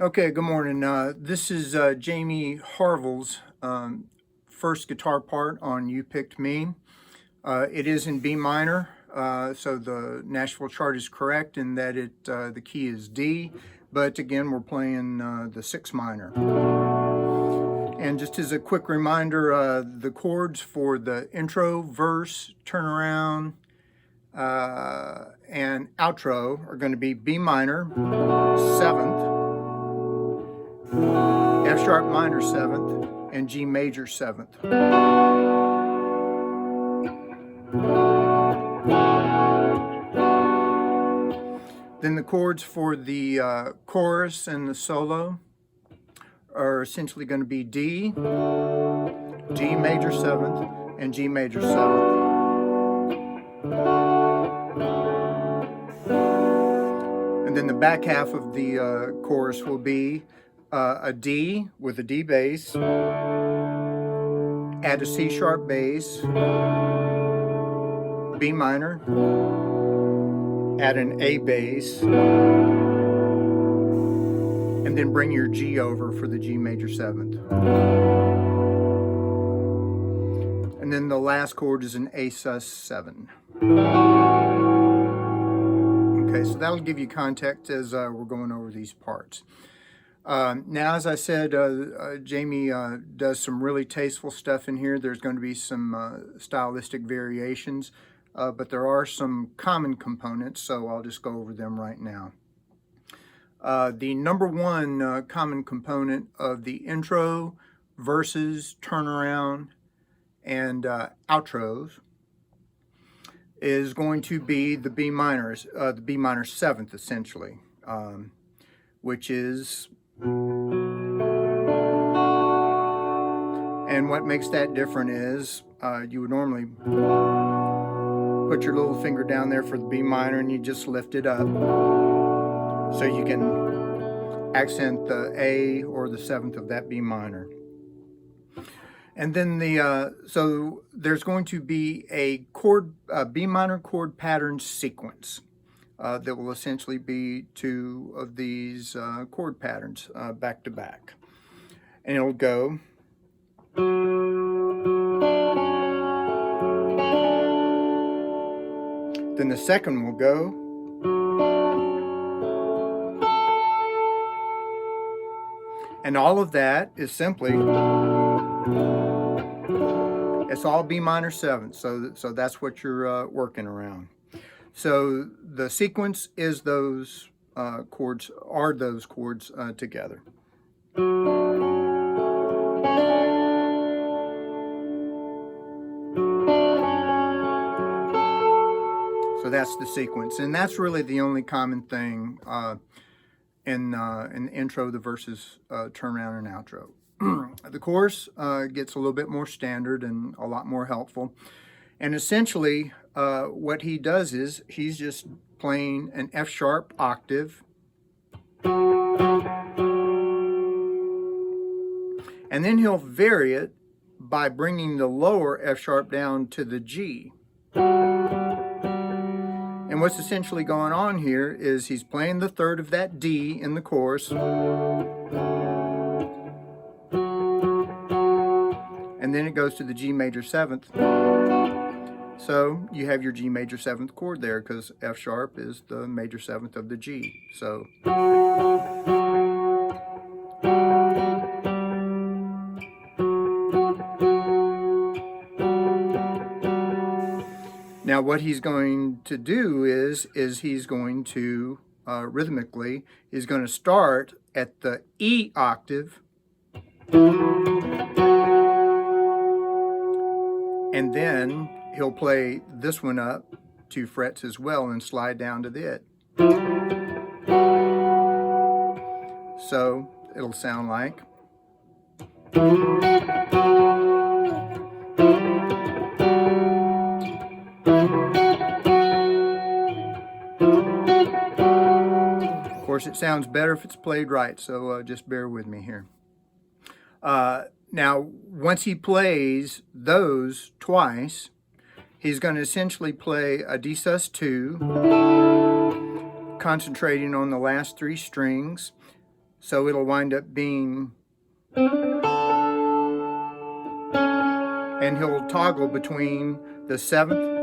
Okay, good morning. This is Jamie Harvill's first guitar part on You Picked Me. It is in B minor, so the Nashville chart is correct in that the key is D, but again we're playing the 6 minor. And just as a quick reminder, the chords for the intro, verse, turnaround, and outro are going to be B minor, 7th, F sharp minor 7th, and G major 7th. Then the chords for the chorus and the solo are essentially going to be D, G major 7th, and G major 7th. And then the back half of the chorus will be a D with a D bass, add a C sharp bass, B minor, add an A bass, and then bring your G over for the G major 7th. And then the last chord is an A sus7. Okay, so that'll give you context as we're going over these parts. Now, as I said, Jamie does some really tasteful stuff in here. There's going to be some stylistic variations, but there are some common components, so I'll just go over them right now. The number one common component of the intro, verses, turnaround, and outros is going to be the B minor 7th, essentially, which is... And what makes that different is you would normally put your little finger down there for the B minor and you just lift it up so you can accent the A or the 7th of that B minor. And then so there's going to be a B minor chord pattern sequence that will essentially be two of these chord patterns back to back. And it'll go. Then the second will go. And all of that is simply, it's all B minor 7th, so that's what you're working around. So the sequence is those chords together. So that's the sequence, and that's really the only common thing in the intro, the verses, turnaround, and outro. The chorus gets a little bit more standard and a lot more helpful. And essentially, what he does is he's just playing an F sharp octave, and then he'll vary it by bringing the lower F sharp down to the G. And what's essentially going on here is he's playing the third of that D in the chorus, and then it goes to the G major 7th. So you have your G major 7th chord there because F sharp is the major 7th of the G. So now what he's going to do is he's going to rhythmically, he's going to start at the E octave, and then he'll play this one up 2 frets as well and slide down to the it. So it'll sound like. Of course, it sounds better if it's played right, so just bear with me here. Now, once he plays those twice, he's going to essentially play a D sus2, concentrating on the last 3 strings, So it'll wind up being, and he'll toggle between the 7th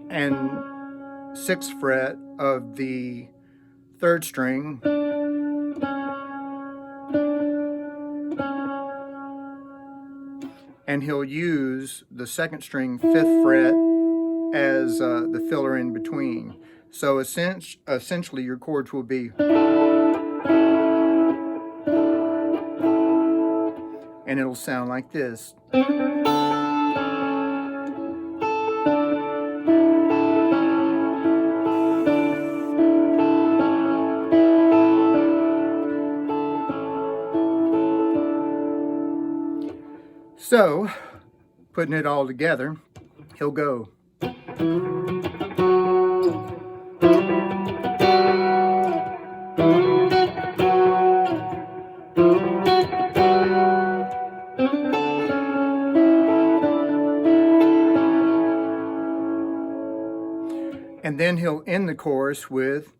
and 6th fret of the 3rd string, and he'll use the 2nd string 5th fret as the filler in between. So essentially your chords will be, and it'll sound like this. So, putting it all together, he'll go. And then he'll end the chorus with,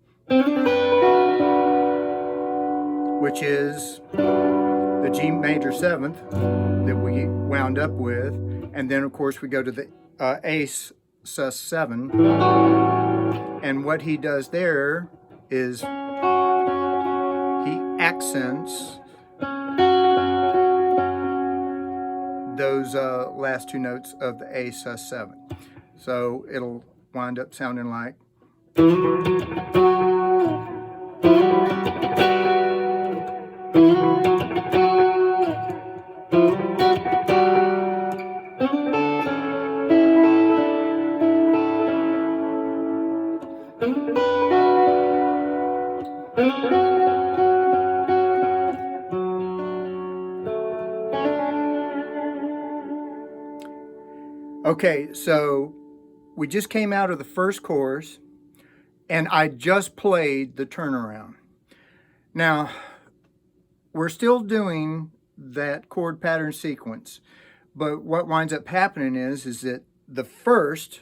which is the G major 7th that we wound up with, and then of course we go to the A sus7, and what he does there is he accents those last 2 notes of the A sus7. So it'll wind up sounding like, okay, so we just came out of the first chorus, and I just played the turnaround. Now, we're still doing that chord pattern sequence, but what winds up happening is that the first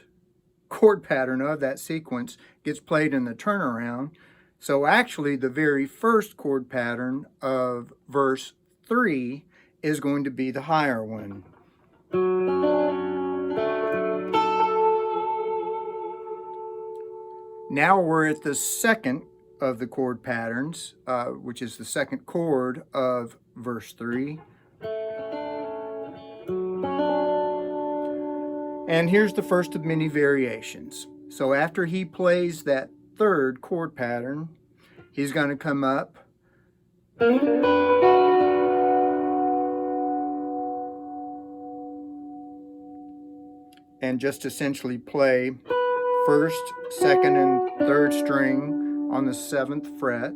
chord pattern of that sequence gets played in the turnaround. So actually, the very first chord pattern of verse 3 is going to be the higher one. Now we're at the second of the chord patterns, which is the second chord of verse 3. And here's the first of many variations. So after he plays that third chord pattern, he's going to come up and just essentially play first, second, and third string on the 7th fret.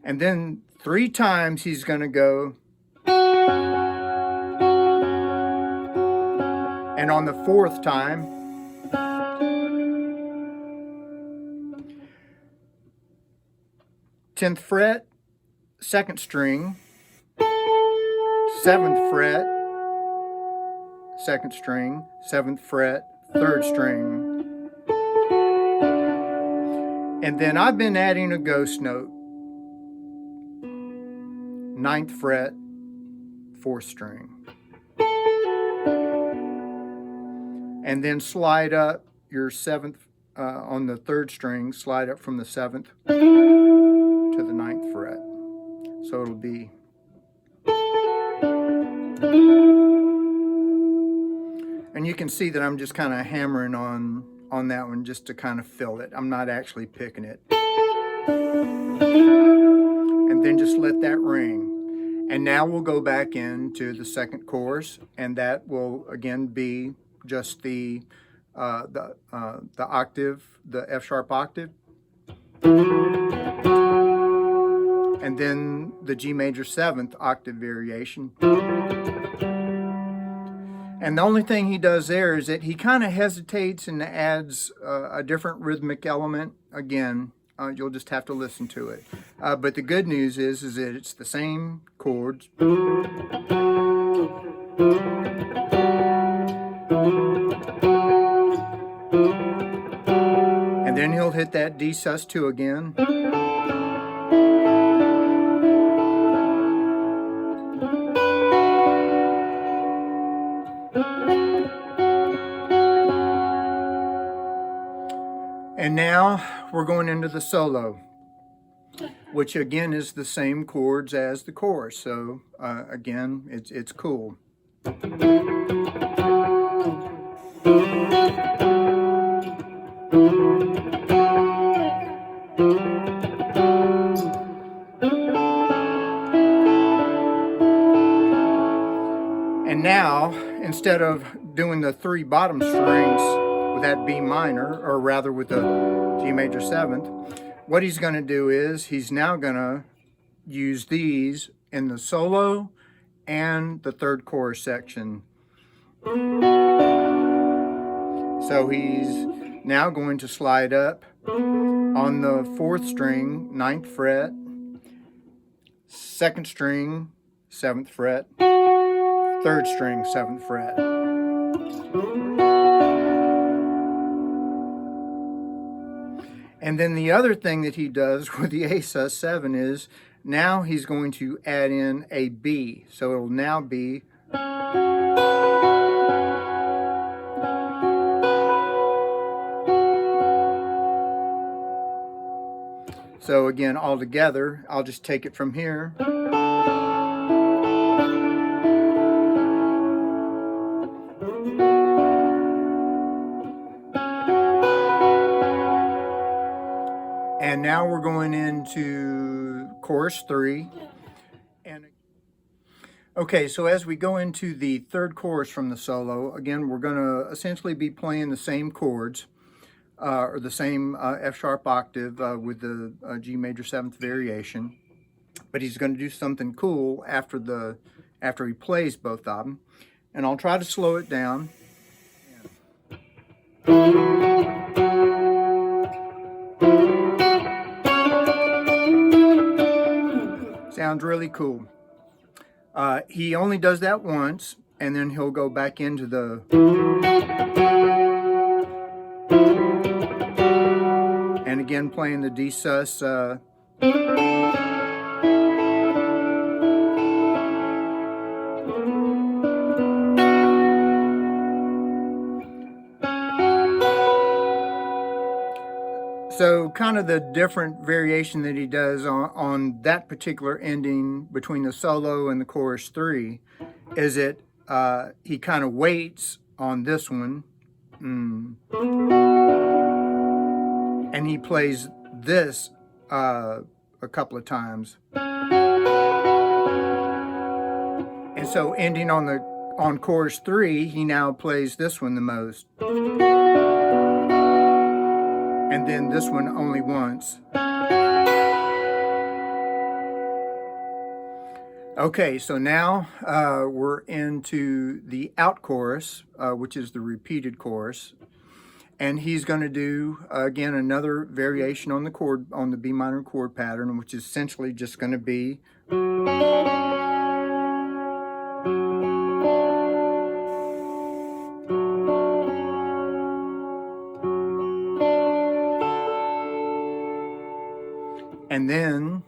And then 3 times he's going to go, and on the 4th time, tenth fret, 2nd string, 7th fret, 2nd string, 7th fret, 3rd string. And then I've been adding a ghost note, 9th fret, 4th string. And then slide up your 7th, on the 3rd string, slide up from the 7th to the 9th fret. So it'll be, and you can see that I'm just kind of hammering on that one just to kind of fill it. I'm not actually picking it. And then just let that ring. And now we'll go back into the second chorus, and that will again be just the octave, the F sharp octave, and then the G major 7th octave variation. And the only thing he does there is that he kind of hesitates and adds a different rhythmic element. Again, you'll just have to listen to it. But the good news is that it's the same chords. And then he'll hit that D sus2 again. And now we're going into the solo, which again is the same chords as the chorus. So again, it's cool. And now, instead of doing the 3 bottom strings with that B minor, or rather with the G major 7th, what he's going to do is he's now going to use these in the solo and the 3rd chorus section. So he's now going to slide up on the 4th string, 9th fret, 2nd string, 7th fret, 3rd string, 7th fret. And then the other thing that he does with the A sus7 is now he's going to add in a B. So it'll now be so again, all together, I'll just take it from here. And now we're going into chorus 3. Okay, so as we go into the 3rd chorus from the solo, again, we're going to essentially be playing the same chords, or the same F sharp octave with the G major 7th variation. But he's going to do something cool after he plays both of them. And I'll try to slow it down. Sounds really cool. He only does that once, and then he'll go back into the and again playing the D sus. So kind of the different variation that he does on that particular ending between the solo and the chorus 3 is that he kind of waits on this one and he plays this a couple of times. And so ending on chorus 3, he now plays this one the most. And then this one only once. Okay, so now we're into the out chorus, which is the repeated chorus. And he's going to do, again, another variation on the B minor chord pattern, which is essentially just going to be and then,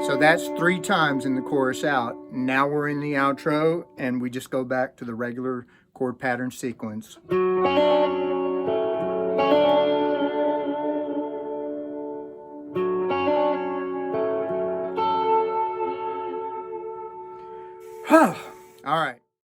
so that's 3 times in the chorus out. Now we're in the outro, and we just go back to the regular chord pattern sequence. All right.